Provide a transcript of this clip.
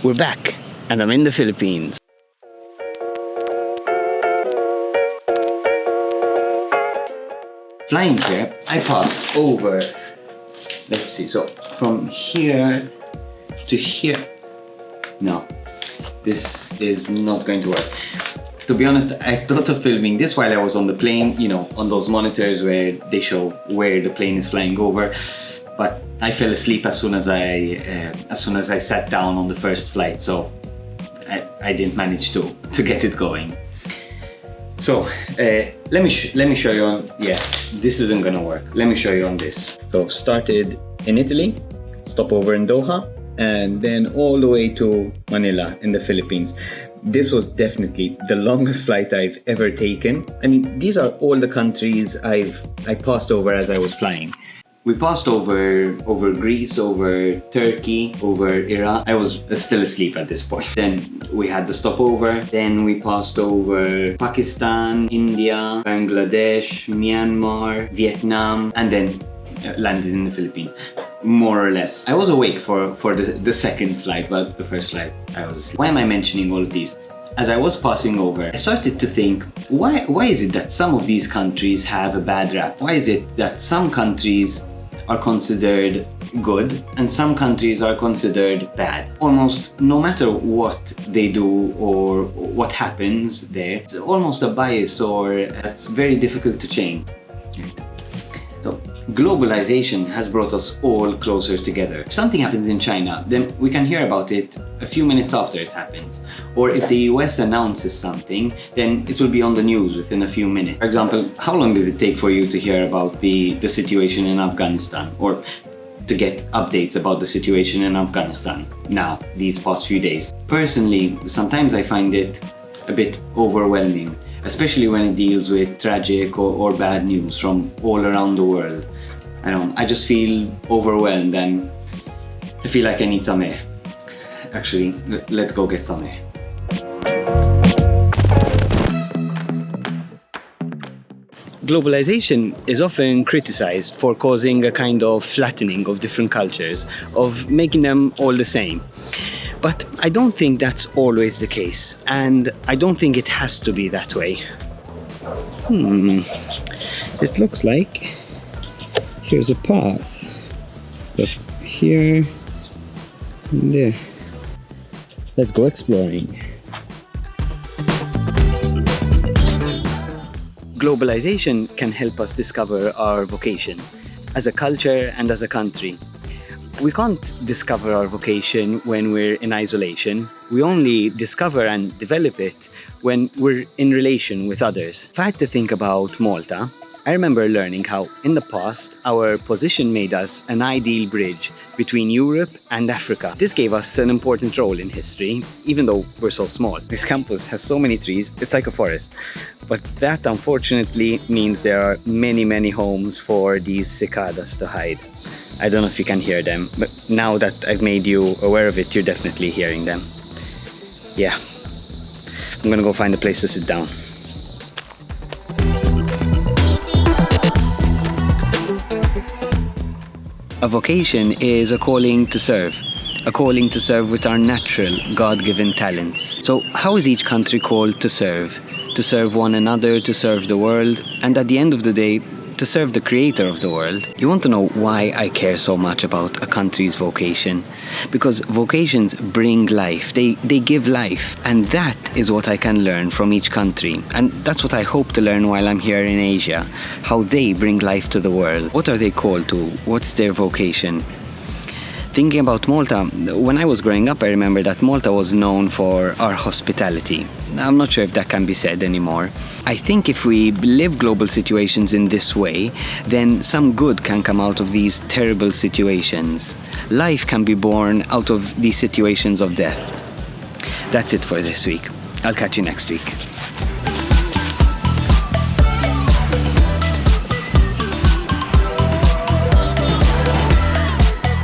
We're back, and I'm in the Philippines. Flying here, I passed over, let's see, so from here to here. No, this is not going to work. To be honest, I thought of filming this while I was on the plane, you know, on those monitors where they show where the plane is flying over. But I fell asleep as soon as I sat down on the first flight, so I didn't manage to get it going. So let me show you on. Yeah, this isn't gonna work. Let me show you on this. So started in Italy, stopover in Doha, and then all the way to Manila in the Philippines. This was definitely the longest flight I've ever taken. I mean, these are all the countries I passed over as I was flying. We passed over Greece, over Turkey, over Iran. I was still asleep at this point. Then we had the stopover. Then we passed over Pakistan, India, Bangladesh, Myanmar, Vietnam, and then landed in the Philippines, more or less. I was awake for the second flight, but the first flight I was asleep. Why am I mentioning all of these? As I was passing over, I started to think, why is it that some of these countries have a bad rap? Why is it that some countries are considered good and some countries are considered bad? Almost no matter what they do or what happens there, it's almost a bias, or it's very difficult to change. So, globalization has brought us all closer together. If something happens in China, then we can hear about it a few minutes after it happens. Or if the US announces something, then it will be on the news within a few minutes. For example, how long did it take for you to hear about the situation in Afghanistan, or to get updates about the situation in Afghanistan now, these past few days? Personally, sometimes I find it a bit overwhelming, especially when it deals with tragic or bad news from all around the world. I just feel overwhelmed and I feel like I need some air. Actually, let's go get some air. Globalization is often criticized for causing a kind of flattening of different cultures, of making them all the same. But I don't think that's always the case, and I don't think it has to be that way. It looks like here's a path. Look, here and there. Let's go exploring. Globalization can help us discover our vocation as a culture and as a country. We can't discover our vocation when we're in isolation. We only discover and develop it when we're in relation with others. If I had to think about Malta, I remember learning how, in the past, our position made us an ideal bridge between Europe and Africa. This gave us an important role in history, even though we're so small. This campus has so many trees, it's like a forest. But that, unfortunately, means there are many, many homes for these cicadas to hide. I don't know if you can hear them, but now that I've made you aware of it, you're definitely hearing them. Yeah, I'm gonna go find a place to sit down. A vocation is a calling to serve with our natural, God-given talents. So how is each country called to serve? To serve one another, to serve the world, and at the end of the day, to serve the creator of the world. You want to know why I care so much about a country's vocation? Because vocations bring life, they give life, and that is what I can learn from each country. And that's what I hope to learn while I'm here in Asia, how they bring life to the world. What are they called to? What's their vocation? Thinking about Malta, when I was growing up, I remember that Malta was known for our hospitality. I'm not sure if that can be said anymore. I think if we live global situations in this way, then some good can come out of these terrible situations. Life can be born out of these situations of death. That's it for this week. I'll catch you next week.